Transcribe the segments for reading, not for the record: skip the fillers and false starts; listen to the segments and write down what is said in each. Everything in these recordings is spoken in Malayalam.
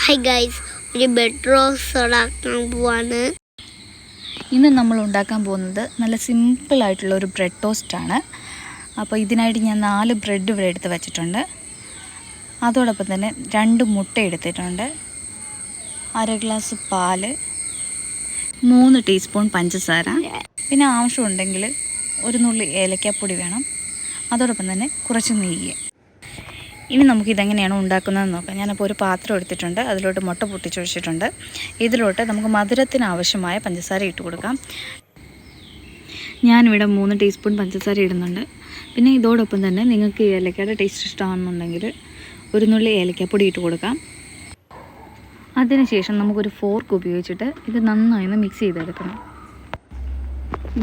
ഹായ് ഗൈസ്, ഒരു ബെഡ് റോസ്റ്റ് ഉണ്ടാക്കാൻ പോവാണ്. ഇന്ന് നമ്മൾ ഉണ്ടാക്കാൻ പോകുന്നത് നല്ല സിമ്പിളായിട്ടുള്ള ഒരു ബ്രെഡ് ടോസ്റ്റാണ്. അപ്പോൾ ഇതിനായിട്ട് ഞാൻ 4 ബ്രെഡ് ഇവിടെ എടുത്ത് വെച്ചിട്ടുണ്ട്. അതോടൊപ്പം തന്നെ 2 മുട്ട എടുത്തിട്ടുണ്ട്, 1/2 ഗ്ലാസ് പാല്, 3 ടീസ്പൂൺ പഞ്ചസാര, പിന്നെ ആവശ്യമുണ്ടെങ്കിൽ ഒരു നുള്ളി ഏലക്കാപ്പൊടി വേണം. അതോടൊപ്പം തന്നെ കുറച്ച് നെയ്യ്. ഇനി നമുക്കിതെങ്ങനെയാണ് ഉണ്ടാക്കുന്നതെന്ന് നോക്കാം. ഞാനപ്പോൾ ഒരു പാത്രം എടുത്തിട്ടുണ്ട്, അതിലോട്ട് മുട്ട പൊട്ടിച്ചൊഴിച്ചിട്ടുണ്ട്. ഇതിലോട്ട് നമുക്ക് മധുരത്തിന് ആവശ്യമായ പഞ്ചസാര ഇട്ട് കൊടുക്കാം. ഞാനിവിടെ 3 ടീസ്പൂൺ പഞ്ചസാര ഇടുന്നുണ്ട്. പിന്നെ ഇതോടൊപ്പം തന്നെ നിങ്ങൾക്ക് ഈ ഏലക്കയുടെ ടേസ്റ്റ് ഇഷ്ടമാണെന്നുണ്ടെങ്കിൽ ഒരു നുള്ളി ഏലക്കാപ്പൊടി ഇട്ട് കൊടുക്കാം. അതിനുശേഷം നമുക്കൊരു ഫോർക്ക് ഉപയോഗിച്ചിട്ട് ഇത് നന്നായി ഒന്ന് മിക്സ് ചെയ്തെടുക്കണം.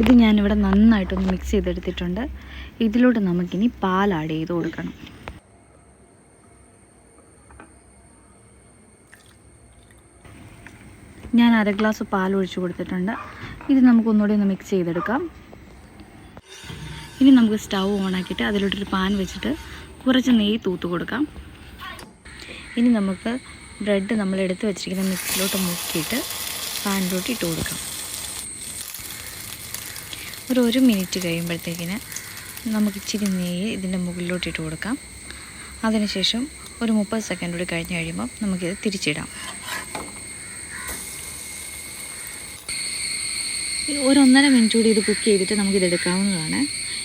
ഇത് ഞാനിവിടെ നന്നായിട്ടൊന്ന് മിക്സ് ചെയ്തെടുത്തിട്ടുണ്ട്. ഇതിലോട്ട് നമുക്കിനി പാൽ ആഡ് ചെയ്ത് കൊടുക്കണം. ഞാൻ 1/2 ഗ്ലാസ് പാൽ ഒഴിച്ച് കൊടുത്തിട്ടുണ്ട്. ഇത് നമുക്കൊന്നുകൂടി ഒന്ന് മിക്സ് ചെയ്തെടുക്കാം. ഇനി നമുക്ക് സ്റ്റൗ ഓണാക്കിയിട്ട് അതിലോട്ടൊരു പാൻ വെച്ചിട്ട് കുറച്ച് നെയ്യ് തൂത്ത് കൊടുക്കാം. ഇനി നമുക്ക് ബ്രെഡ് നമ്മൾ എടുത്ത് വെച്ചിരിക്കുന്ന മിക്സിലോട്ട് മുക്കിയിട്ട് പാനിലോട്ട് ഇട്ട് കൊടുക്കാം. ഒരു 1 മിനിറ്റ് കഴിയുമ്പോഴത്തേക്കിന് നമുക്ക് ഇച്ചിരി നെയ്യ് ഇതിൻ്റെ മുകളിലോട്ട് ഇട്ട് കൊടുക്കാം. അതിനുശേഷം ഒരു 30 സെക്കൻഡ് കൂടി കഴിഞ്ഞ് കഴിയുമ്പോൾ നമുക്കിത് തിരിച്ചിടാം. ഒരു 1.5 മിനിറ്റ് കൂടി ഇത് കുക്ക് ചെയ്തിട്ട് നമുക്കിത് എടുക്കാവുന്നതാണ്.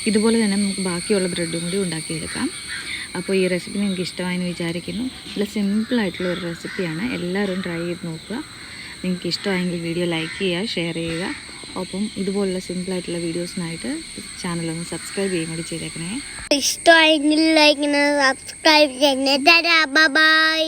ഇതുപോലെ തന്നെ നമുക്ക് ബാക്കിയുള്ള ബ്രെഡും കൂടി ഉണ്ടാക്കിയെടുക്കാം. അപ്പോൾ ഈ റെസിപ്പി നിങ്ങൾക്ക് ഇഷ്ടമായെന്ന് വിചാരിക്കുന്നു. നല്ല സിമ്പിളായിട്ടുള്ള ഒരു റെസിപ്പിയാണ്. എല്ലാവരും ട്രൈ ചെയ്ത് നോക്കുക. നിങ്ങൾക്ക് ഇഷ്ടമായെങ്കിൽ വീഡിയോ ലൈക്ക് ചെയ്യുക, ഷെയർ ചെയ്യുക. ഒപ്പം ഇതുപോലുള്ള സിമ്പിളായിട്ടുള്ള വീഡിയോസിനായിട്ട് ചാനലൊന്ന് സബ്സ്ക്രൈബ് ചെയ്യുകയും കൂടി ചെയ്തേക്കണേ. ഇഷ്ടമായെങ്കിൽ ലൈക്ക് സബ്സ്ക്രൈബ് ചെയ്യണേ. ബൈ.